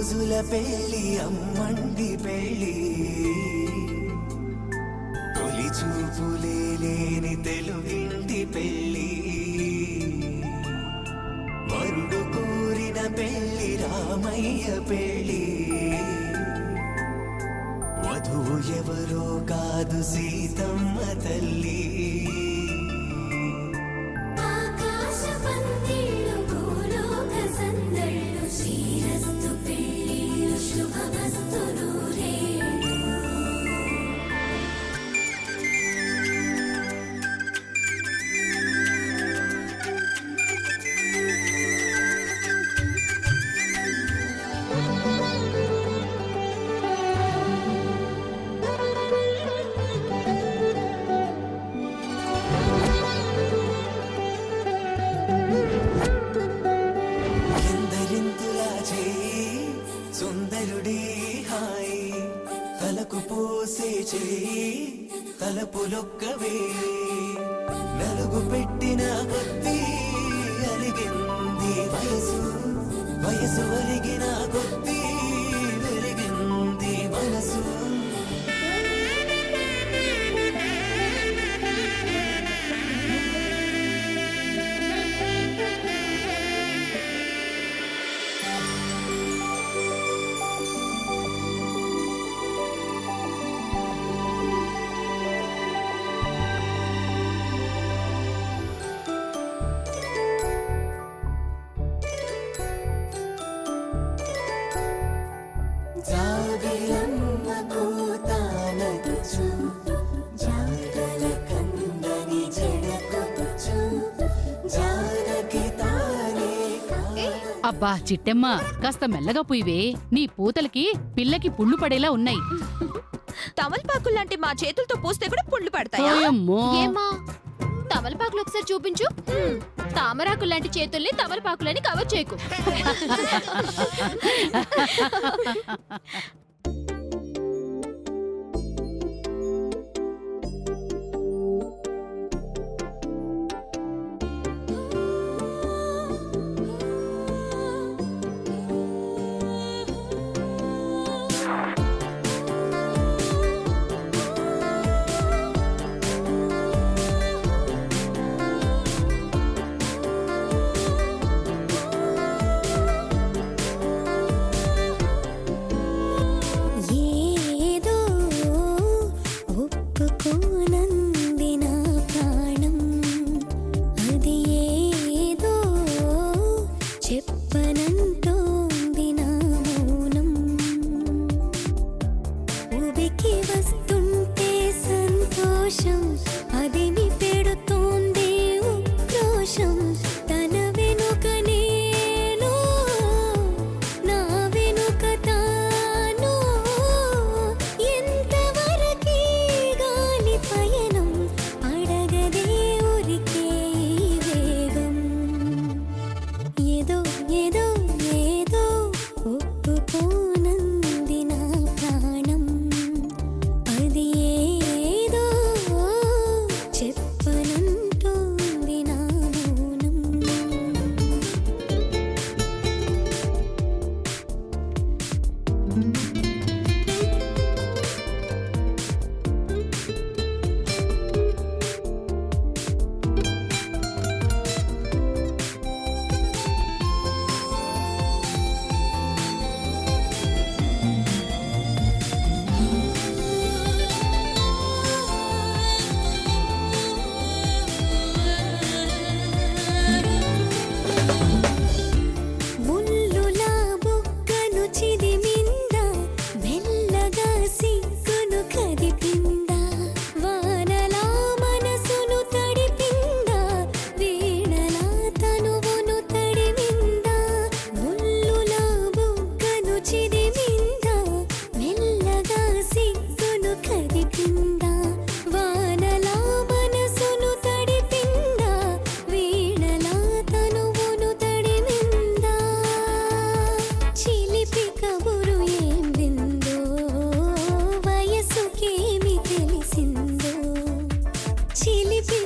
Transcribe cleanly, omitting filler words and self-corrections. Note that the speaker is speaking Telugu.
రోజుల పెళ్లి అమ్మండి పెళ్లి తొలి చూపులే లేని తెలుగింటి పెళ్లి వరుడు కోరిన పెళ్లి రామయ్య పెళ్లి వధువు ఎవరో కాదు సీతమ్మ తల్లి సుందరుడి హాయ్ తలకు పోసే చేయి తలపులొక్కవే నలుగు పెట్టిన కొద్దీ అలిగింది వయసు వయసు అలిగిన కొద్దీ వెలిగింది మనసు అబ్బా చిట్టెమ్మ, కాస్త మెల్లగా పోయివే. నీ పూతలకి పిల్లకి పుళ్ళు పడేలా ఉన్నాయి. తమలపాకుల్లాంటి మా చేతులతో పూస్తే కూడా పుళ్ళు పడతాయా? ఏమా తమలపాకులు ఒకసారి చూపించు. తామరాకు లాంటి చేతుల్ని తమలపాకులని కవర్ చేయకు. చిలిపి